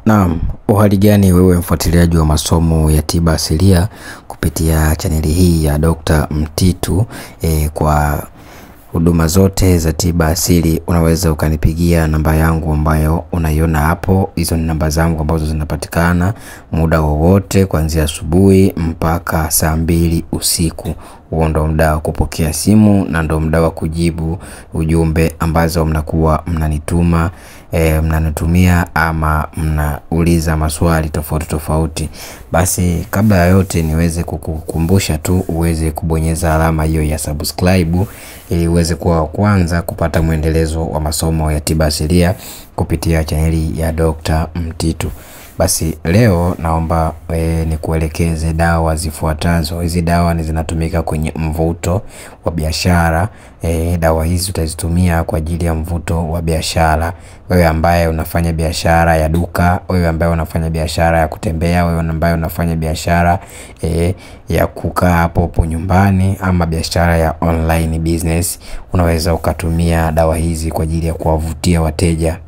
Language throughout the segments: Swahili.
Naam, uhali gani wewe mfuatiliaji wa masomo ya tiba asilia kupitia chaneli hii ya Dr. Mtitu. Kwa huduma zote za tiba asili unaweza ukanipigia namba yangu ambayo unaiona hapo. Hizo ni namba zangu ambazo zinapatikana muda wowote kuanzia asubuhi mpaka saa 2 usiku. Huo ndo muda wa kupokea simu na ndo muda wa kujibu ujumbe ambazo mnakuwa mnanituma, mnanitumia ama mnauliza maswali tofauti tofauti. Basi kabla ya yote niweze kukukumbusha tu uweze kubonyeza alama hiyo ya subscribe ili uweze kuwa wa kwanza kupata muendelezo wa masomo ya tiba asilia kupitia chaneli ya Dr. Mtitu. Basi leo naomba nikuelekeze dawa zifuatazo. Hizi dawa ni zinatumika kwenye mvuto wa biashara. Dawa hizi utazitumia kwa ajili ya mvuto wa biashara. Wewe ambaye unafanya biashara ya duka, wewe ambaye unafanya biashara ya kutembea, wewe ambaye unafanya biashara ya kukaa hapo nyumbani ama biashara ya online business, unaweza ukatumia dawa hizi kwa ajili ya kuwavutia wateja.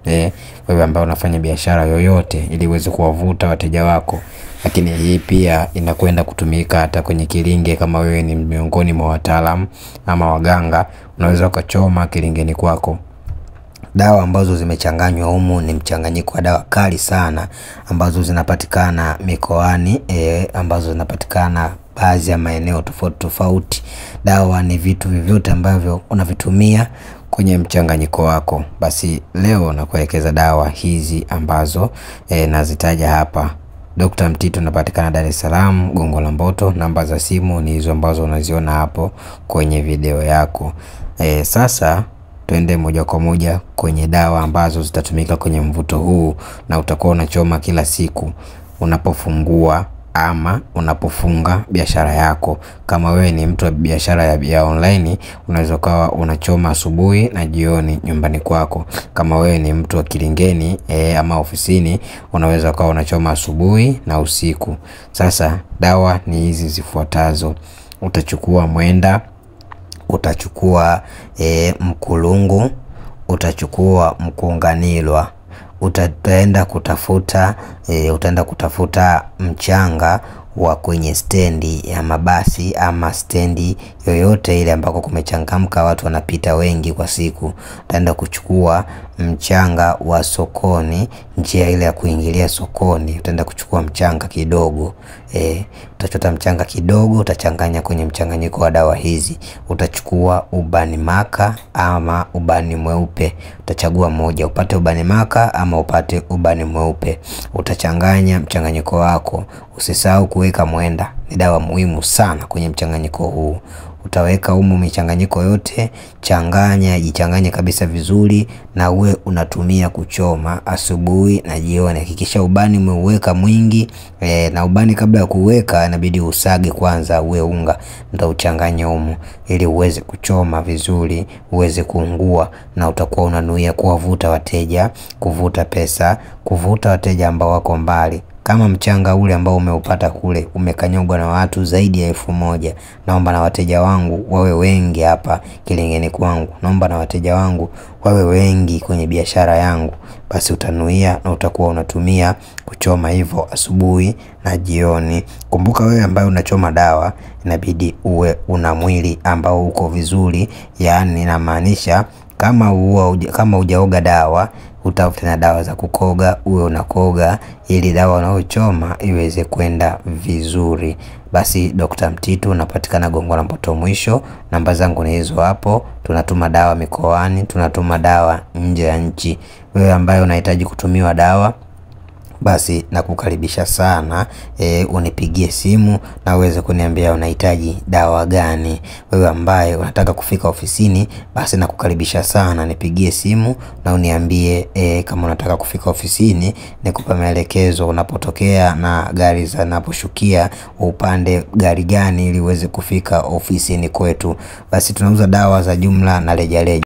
Wewe ambaye unafanya biashara yoyote ili uweze kuwavuta wateja wako. Lakini hii pia inakwenda kutumika hata kwenye kilinge. Kama wewe ni miongoni mwa wataalamu ama waganga, unaweza ukachoma kilingeni kwako. Dawa ambazo zimechanganywa humu ni mchanganyiko wa dawa kali sana ambazo zinapatikana mikoani, ambazo zinapatikana baadhi ya maeneo tofauti tofauti. Dawa ni vitu vyote ambavyo unavitumia kwenye mchanganyiko wako. Basi leo nakuelekeza dawa hizi ambazo nazitaja hapa. Dr. Mtitu napatikana Dar es Salaam, Gongo la Mboto. Namba za simu ni hizo ambazo unaziona hapo kwenye video yako. Sasa tuende moja kwa moja kwenye dawa ambazo zitatumika kwenye mvuto huu na utakuwa unachoma kila siku unapofungua ama unapofunga biashara yako. Kama wewe ni mtu wa biashara ya online, unaweza kuwa unachoma asubuhi na jioni nyumbani kwako. Kama wewe ni mtu wa kilingeni ama ofisini, unaweza kuwa unachoma asubuhi na usiku. Sasa dawa ni hizi zifuatazo. Utachukua mwenda, utachukua mkulungu, utachukua mkunganilwa, utaenda kutafuta mchanga wa kwenye stendi ya mabasi ama stendi yoyote ile ambako kumechangamka watu wanapita wengi kwa siku. Utaenda kuchukua mchanga wa sokoni, njia ile ya kuingilia sokoni. Utaenda kuchukua mchanga kidogo. Utachota mchanga kidogo, utachanganya kwenye mchanganyiko wa dawa hizi. Utachukua ubani maka ama ubani mweupe. Utachagua moja, upate ubani maka ama upate ubani mweupe. Utachanganya mchanganyiko wako. Usisahau kuweka mwenda. Ni dawa muhimu sana kwenye mchanganyiko huu. Utaweka humu michanganyiko yote, changanya, jichanganye kabisa vizuri na uwe unatumia kuchoma asubuhi na jioni. Hakikisha ubani umeuweka mwingi, na ubani kabla ya kuweka inabidi usage kwanza uwe unga, ndio uchanganye humu ili uweze kuchoma vizuri, uweze kuungua na utakuwa unanuia kuwavuta wateja, kuvuta pesa, kuvuta wateja ambao wako mbali. Kama mchanga ule ambao umeupata kule umekanyogwa na watu zaidi ya 1000, naomba na wateja wangu wawe wengi hapa kilingeni kwangu. Naomba na wateja wangu wawe wengi kwenye biashara yangu. Basi utanuia na utakuwa unatumia kuchoma hivyo asubuhi na jioni. Kumbuka wewe ambaye unachoma dawa inabidi uwe una mwili ambao uko vizuri. Yani inamaanisha kama hujaoga dawa, utafute na dawa za kukoga, uwe unakoga ili dawa unayochoma iweze kwenda vizuri. Basi Dr. Mtitu napatikana Gongo la Mboto mwisho. Namba zangu ni hizo hapo. Tunatuma dawa mikoani, tunatuma dawa nje ya nchi. Wewe ambaye unahitaji kutumiwa dawa, basi nakukaribisha sana unipigie simu na uweze kuniambia unahitaji dawa gani. Wewe ambaye unataka kufika ofisini, basi nakukaribisha sana nipigie simu na uniambie kama unataka kufika ofisini, nikupe maelekezo unapotokea na gari zinaposhukia upande gari gani ili uweze kufika ofisini kwetu. Basi tunauza dawa za jumla na rejareja.